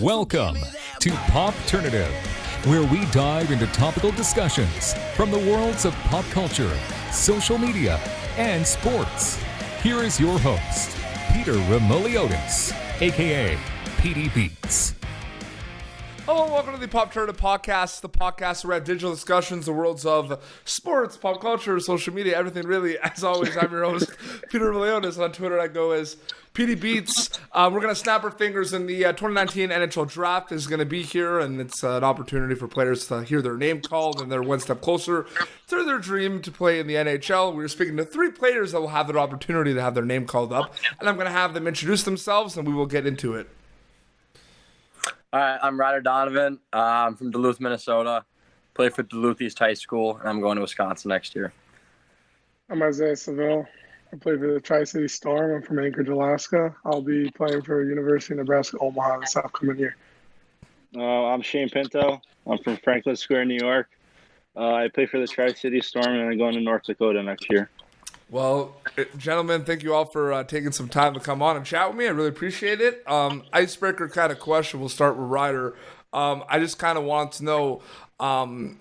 Welcome to Popternative, where we dive into topical discussions from the worlds of pop culture, social media, and sports. Here is your host, Peter Remoliotis, aka PD Beats. Hello and welcome to the Popternative podcast, the podcast where we have digital discussions, the worlds of sports, pop culture, social media, everything really. As always, I'm your host, Peter Remoliotis. On Twitter, I go as PD Beats. We're going to snap our fingers, and the 2019 NHL Draft is going to be here, and it's an opportunity for players to hear their name called, and they're one step closer to their dream to play in the NHL. We're speaking to 3 players that will have their opportunity to have their name called up, and I'm going to have them introduce themselves, and we will get into it. All right, I'm Ryder Donovan. I'm from Duluth, Minnesota. Play for Duluth East High School, and I'm going to Wisconsin next year. I'm Isaiah Saville. I play for the Tri-City Storm. I'm from Anchorage, Alaska. I'll be playing for University of Nebraska Omaha this upcoming year. I'm Shane Pinto. I'm from Franklin Square, New York. I play for the Tri-City Storm, and I'm going to North Dakota next year. Well, gentlemen, thank you all for taking some time to come on and chat with me. I really appreciate it. Icebreaker kind of question. We'll start with Ryder. I just kind of want to know,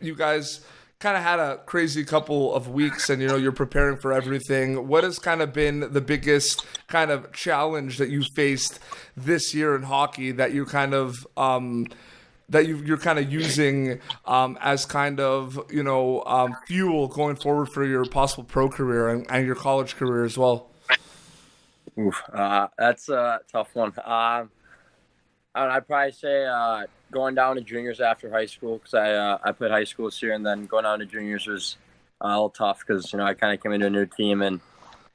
you guys kind of had a crazy couple of weeks, and you're preparing for everything. What has kind of been the biggest kind of challenge that you faced this year in hockey that you kind of you're kind of using as kind of fuel going forward for your possible pro career and your college career as well? Oof, that's a tough one. I'd probably say going down to juniors after high school, because I played high school this year, and then going down to juniors was a little tough because I kind of came into a new team and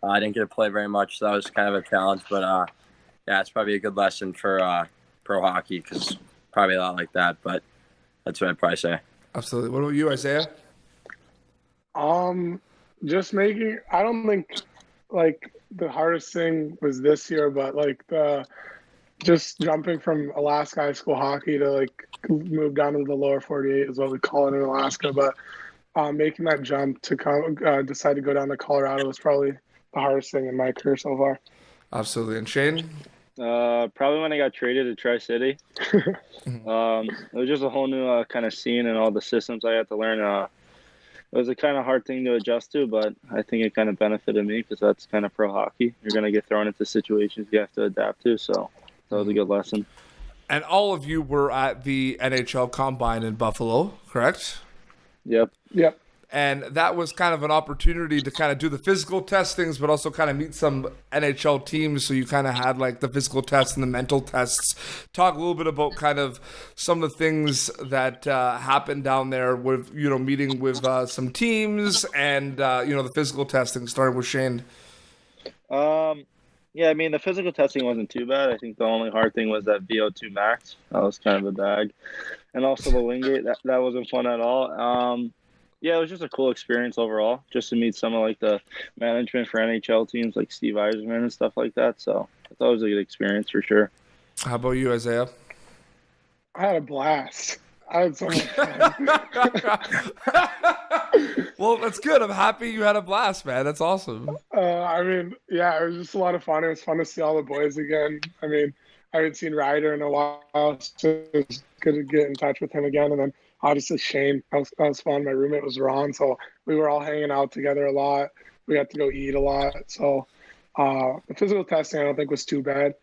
I didn't get to play very much, so that was kind of a challenge. But yeah, it's probably a good lesson for pro hockey, because probably a lot like that, but that's what I'd probably say. Absolutely. What about you, Isaiah? Just making. I don't think like the hardest thing was this year, but like just jumping from Alaska high school hockey to like move down to the lower 48 is what we call it in Alaska. But making that jump to decide to go down to Colorado was probably the hardest thing in my career so far. Absolutely. And Shane? Probably when I got traded to Tri-City. It was just a whole new kind of scene and all the systems I had to learn. It was a kind of hard thing to adjust to, but I think it kind of benefited me because that's kind of pro hockey. You're going to get thrown into situations you have to adapt to, so that was a good lesson. And all of you were at the NHL Combine in Buffalo, correct? Yep. And that was kind of an opportunity to kind of do the physical testings, but also kind of meet some NHL teams. So you kind of had like the physical tests and the mental tests. Talk a little bit about kind of some of the things that happened down there with, meeting with some teams and, the physical testing, starting with Shane. Yeah, I mean, the physical testing wasn't too bad. I think the only hard thing was that VO2 max. That was kind of a bag. And also the Wingate, that wasn't fun at all. Yeah, it was just a cool experience overall, just to meet some of like the management for NHL teams like Steve Yzerman and stuff like that. So I thought it was a good experience for sure. How about you, Isaiah? I had a blast. I had so much fun. Well, that's good. I'm happy you had a blast, man. That's awesome. I mean, yeah, it was just a lot of fun. It was fun to see all the boys again. I mean, I hadn't seen Ryder in a while, so it was good to get in touch with him again. And then obviously Shane, that was fun. My roommate was Ron, so we were all hanging out together a lot. We got to go eat a lot. So the physical testing I don't think was too bad.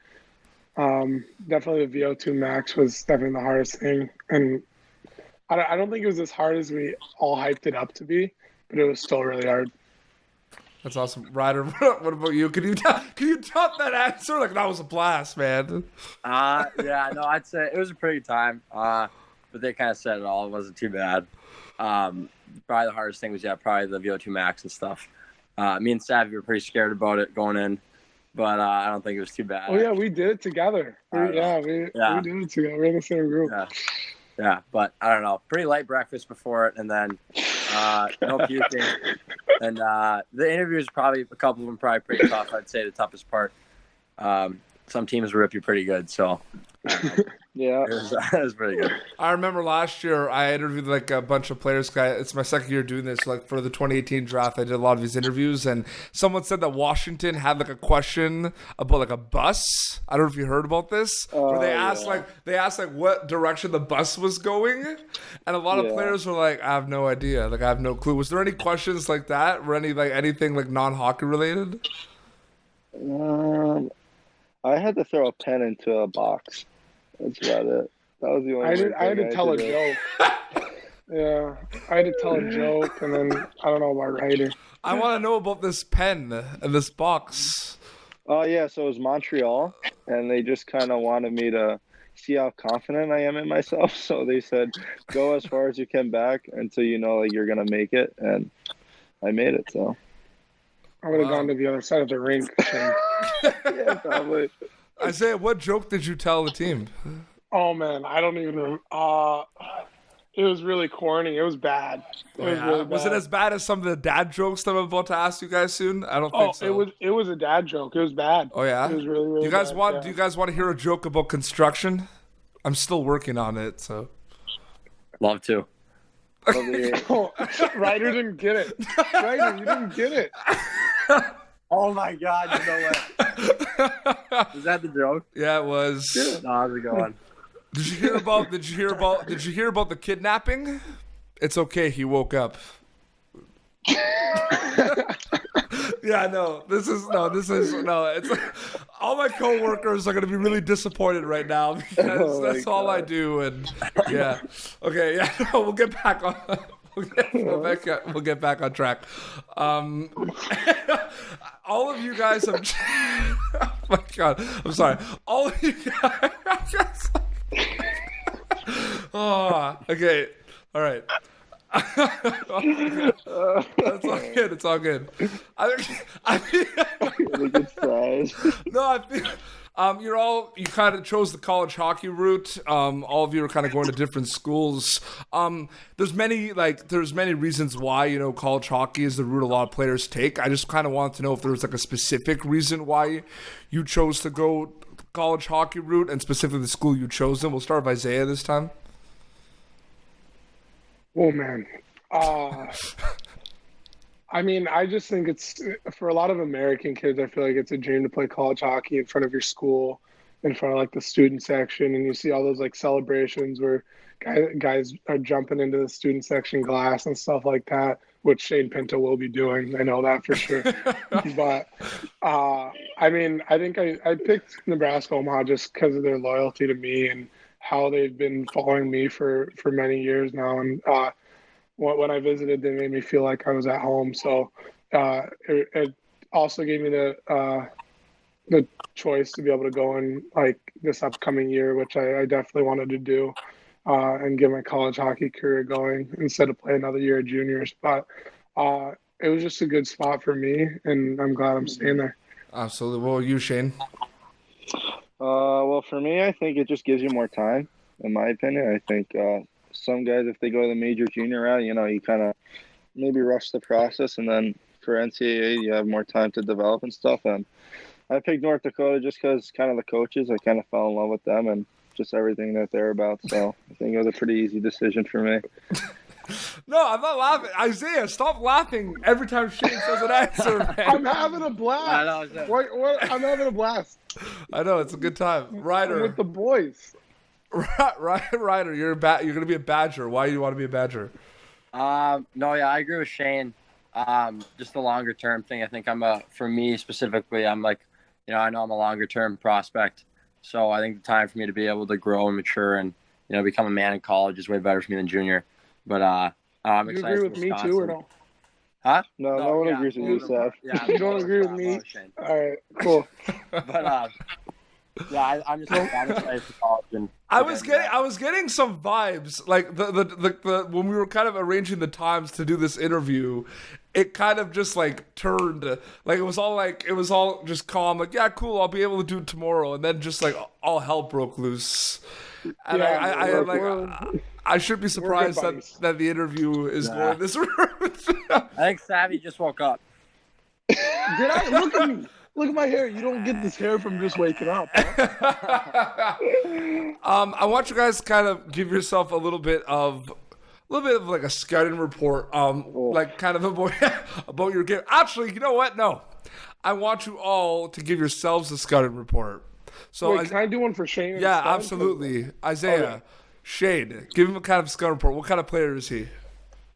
Definitely the VO2 max was definitely the hardest thing. And I don't think it was as hard as we all hyped it up to be, but it was still really hard. That's awesome. Ryder, what about you? Can you top that answer? Like, that was a blast, man. Yeah, no, I'd say it was a pretty good time. But they kind of said it all. It wasn't too bad. Probably the hardest thing was, probably the VO2 max and stuff. Me and Saville were pretty scared about it going in, but I don't think it was too bad. Oh, yeah, we did it together. We did it together. We're in the same group. Yeah, but I don't know. Pretty light breakfast before it, and then no puking. And the interviews, probably a couple of them probably pretty tough. I'd say the toughest part. Some teams rip you pretty good, so Yeah. It was pretty good. I remember last year I interviewed like a bunch of players. It's my second year doing this. Like for the 2018 draft, I did a lot of these interviews, and someone said that Washington had like a question about like a bus. I don't know if you heard about this, where they asked like what direction the bus was going, and a lot of players were like, I have no idea. Like I have no clue. Was there any questions like that? Were anything like non-hockey related? I had to throw a pen into a box. That's about it. That was the only. I had to tell a joke. Yeah, I had to tell a joke, and then I don't know about Ryder. I want to know about this pen and this box. Oh yeah, so it was Montreal, and they just kind of wanted me to see how confident I am in myself. So they said, "Go as far as you can back until you know like you're gonna make it," and I made it. So I would have gone to the other side of the rink. yeah, probably. Isaiah, what joke did you tell the team? Oh man, I don't even remember. It was really corny. It was bad. It was really bad. Was it as bad as some of the dad jokes that I'm about to ask you guys soon? I don't think so. It was a dad joke. It was bad. Oh yeah. It was really, really Do you guys want to hear a joke about construction? I'm still working on it, so. Love to. Oh, Ryder didn't get it. Ryder, you didn't get it. Oh my God! You know what? Is that the joke? Yeah, it was. No, how's it going? Did you hear about the kidnapping? It's okay. He woke up. Yeah, no. It's all my coworkers are gonna be really disappointed right now because that's all I do. And yeah, okay, yeah. No, we'll get back on. We'll get back on track. All of you guys have. Oh my God, I'm sorry. All of you guys. Oh, okay. All right. That's all good. It's all good. I think you kind of chose the college hockey route. All of you are kind of going to different schools. There's many reasons why college hockey is the route a lot of players take. I just kind of wanted to know if there was like a specific reason why you chose to go college hockey route and specifically the school you chose. And we'll start with Isaiah this time. Oh man. I mean, I just think it's for a lot of American kids, I feel like it's a dream to play college hockey in front of your school, in front of like the student section, and you see all those like celebrations where guys are jumping into the student section glass and stuff like that, which Shane Pinto will be doing. I know that for sure. But I mean, I think I picked Nebraska Omaha just because of their loyalty to me and how they've been following me for many years now. And when I visited, they made me feel like I was at home. So it also gave me the choice to be able to go in like this upcoming year, which I definitely wanted to do, and get my college hockey career going instead of play another year of juniors. But it was just a good spot for me, and I'm glad I'm staying there. Absolutely. What about you, Shane? Well, for me, I think it just gives you more time, in my opinion. I think some guys, if they go the major junior route, you kind of maybe rush the process, and then for NCAA, you have more time to develop and stuff. And I picked North Dakota just because kind of the coaches, I kind of fell in love with them and just everything that they're about. So I think it was a pretty easy decision for me. No, I'm not laughing. Isaiah, stop laughing every time Shane says an answer, man. I'm having a blast. I know. What? I'm having a blast. I know, it's a good time. Ryder. I'm with the boys. Ryder, you're going to be a Badger. Why do you want to be a Badger? No, yeah, I agree with Shane. Just the longer term thing. I think for me specifically, I'm like, I know I'm a longer term prospect. So I think the time for me to be able to grow and mature and, become a man in college is way better for me than junior. But I'm excited. You agree with me too, or no? Huh? No one agrees with you, Sav. Yeah, you don't agree with me? All right, cool. But yeah, I'm excited for college. And I was getting some vibes like the when we were kind of arranging the times to do this interview, it kind of just like turned like it was all just calm, like yeah, cool, I'll be able to do it tomorrow, and then just like all hell broke loose. And yeah, I should be surprised that the interview is going this route. I think Savvy just woke up. Did I? Look at me. Look at my hair. You don't get this hair from just waking up. Huh? I want you guys to kind of give yourself a little bit of like a scouting report, like kind of about your game. Actually, you know what? No, I want you all to give yourselves a scouting report. So Wait, can I do one for Shane? Yeah, absolutely. Isaiah, Shane, give him a kind of scouting report. What kind of player is he?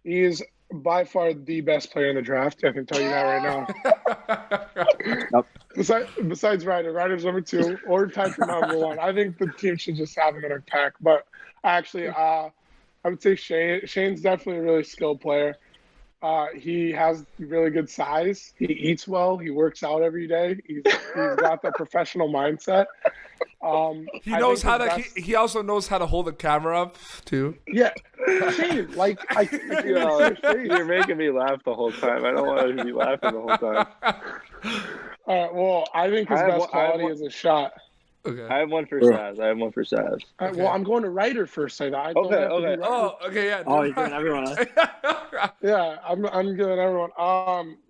He is by far the best player in the draft. I can tell you that right now. Besides Ryder. Ryder's number 2 or tied for number 1. I think the team should just have him in attack. But actually, I would say Shane's definitely a really skilled player. He has really good size. He eats well. He works out every day. He's got the professional mindset. He knows how to. He also knows how to hold the camera up too. Yeah, Shane, like you're making me laugh the whole time. I don't want to be laughing the whole time. Well, I think his best quality is a shot. Okay. I have one for Saz. Okay. Well, I'm going to Ryder first. Okay. Oh, okay, yeah. Oh, you're giving everyone. Yeah, I'm giving everyone.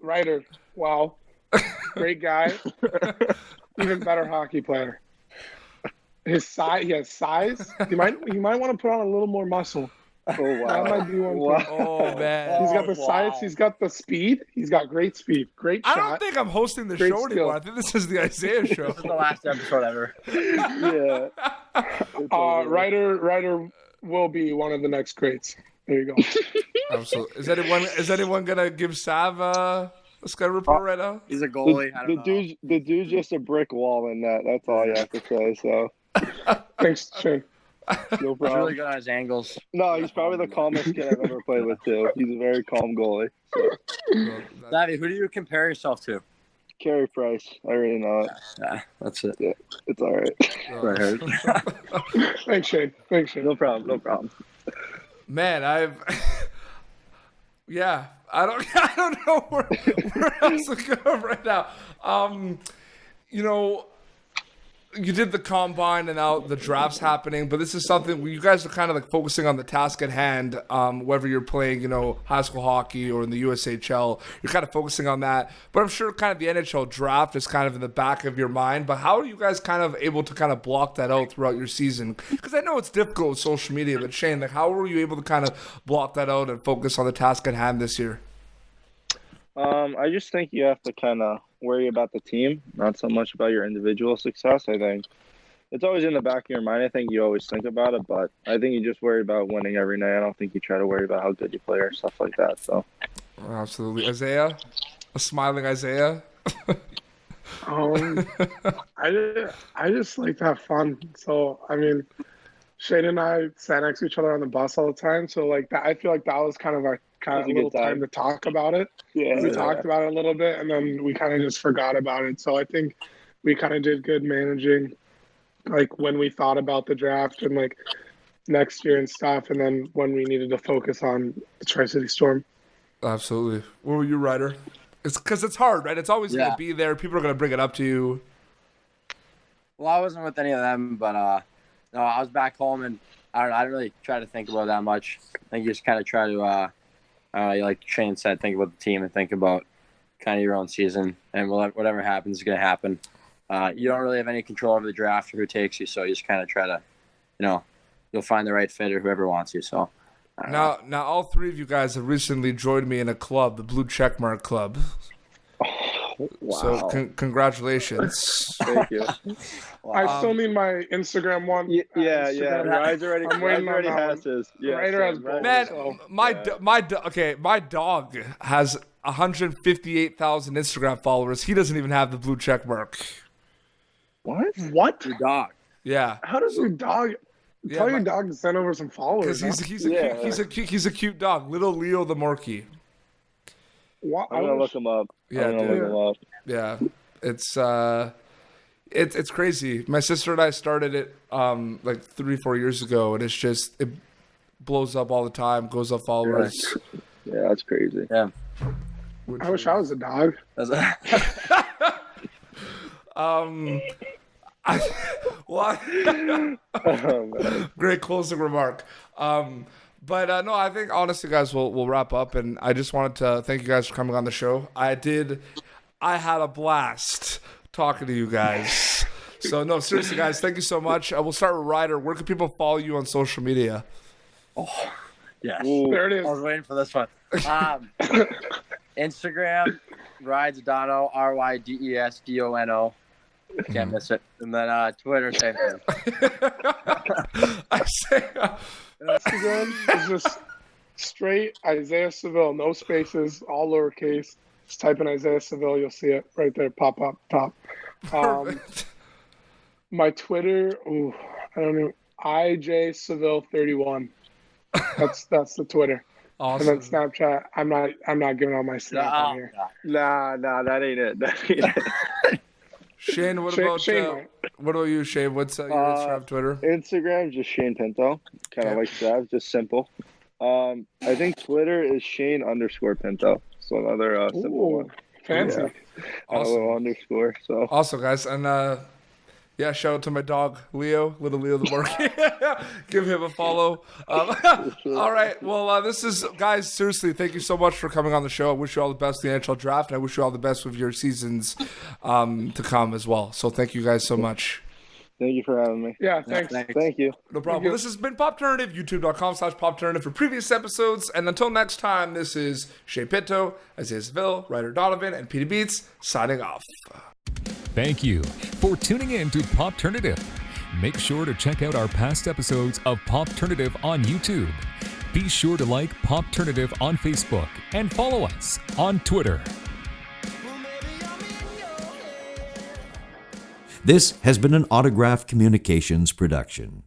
Ryder, wow, great guy, even better hockey player. His size, he has size. You might want to put on a little more muscle. Oh wow! That might be one. Wow. Oh man! He's got the size. He's got the speed. He's got great speed. Great shot. I don't think I'm hosting the show anymore. I think this is the Isaiah show. This is the last episode ever. Yeah. Ryder will be one of the next greats. There you go. Absolutely. Is anyone gonna give Sav a scout report right now? He's a goalie. The dude's just a brick wall in that. That's all you have to say. So. Thanks, Shane. No problem. He's really good on his angles. No, he's probably the calmest kid I've ever played with too. He's a very calm goalie. So. Saville, who do you compare yourself to? Carey Price. I already know it. Yeah, that's it. Yeah, it's all right. I heard. Thanks, Shane. No problem. Man, I don't know where else to go right now. You did the combine and now the draft's happening, but this is something where you guys are kind of like focusing on the task at hand, whether you're playing, high school hockey or in the USHL, you're kind of focusing on that. But I'm sure kind of the NHL draft is kind of in the back of your mind, but how are you guys kind of able to kind of block that out throughout your season? Because I know it's difficult with social media, but Shane, like how were you able to kind of block that out and focus on the task at hand this year? I just think you have to kind of worry about the team, not so much about your individual success. I think it's always in the back of your mind. I think you always think about it, but I think you just worry about winning every night. I don't think you try to worry about how good you play or stuff like that. So, absolutely, Isaiah, a smiling Isaiah. I just like to have fun. So I mean, Shane and I sat next to each other on the bus all the time. So like that, I feel like that was kind of our a little time to talk about it. We talked about it a little bit, and then we kind of just forgot about it. So I think we kind of did good managing, like when we thought about the draft and like next year and stuff, and then when we needed to focus on the Tri-City Storm. Absolutely. What were you, Ryder? It's because it's hard, right? It's always going to be there. People are going to bring it up to you. Well, I wasn't with any of them, but no, I was back home, and I didn't really try to think about it that much. I think you just kind of try to like Shane said, think about the team and think about kind of your own season, and whatever happens is going to happen. You don't really have any control over the draft or who takes you, so you just kind of try to, you'll find the right fit or whoever wants you. So now all three of you guys have recently joined me in a club, the Blue Checkmark Club. Wow. So congratulations. Thank you. I still need my Instagram one. Yeah. Ryder already has his. Yeah, Ryder has both. Man, so. my dog has 158,000 Instagram followers. He doesn't even have the blue check mark. What? Your dog. Yeah. How does your dog? Tell your dog to send over some followers. Because he's a cute dog, little Leo the Morkie. What? I'm gonna look him up. Yeah, it's crazy. My sister and I started it like 3-4 years ago, and it blows up all the time, goes up followers. Yeah, that's crazy. Yeah. I wish I was a dog. Great closing remark. But no, I think honestly, guys, we'll wrap up, and I just wanted to thank you guys for coming on the show. I had a blast talking to you guys. So, no, seriously, guys, thank you so much. We'll start with Ryder. Where can people follow you on social media? Oh, yes. Ooh. There it is. I was waiting for this one. Instagram, Ryder Dono, RYDESDONO. Can't miss it. And then Twitter, same thing. I say, Instagram is just straight Isaiah Saville, no spaces, all lowercase. Just type in Isaiah Saville, you'll see it right there, pop up top. perfect. My Twitter, I don't know, IJ Saville 31. That's the Twitter. Awesome. And then Snapchat, I'm not giving out my Snap on here. Nah, that ain't it. That ain't it. Shane, what Shane about might. what about you, Shane? What's your Instagram, Twitter? Instagram, just Shane Pinto. Kind of Okay. like that, just simple. I think Twitter is Shane_Pinto. So another simple one. Fancy. Yeah. A Awesome. little underscore. So Awesome, guys. And yeah, shout out to my dog, Leo, little Leo the Morkie. Give him a follow. All right. Well, this is, guys, seriously, thank you so much for coming on the show. I wish you all the best in the NHL Draft, and I wish you all the best with your seasons to come as well. So thank you guys so much. thank you for having me. Yeah, thanks. Thank you. No problem. Well, this has been Popternative, youtube.com/Popternative for previous episodes. And until next time, this is Shane Pinto, Isaiah Saville, Ryder Donovan, and Petey Beats signing off. Thank you for tuning in to Popternative. Make sure to check out our past episodes of Popternative on YouTube. Be sure to like Popternative on Facebook and follow us on Twitter. This has been an Autograph Communications production.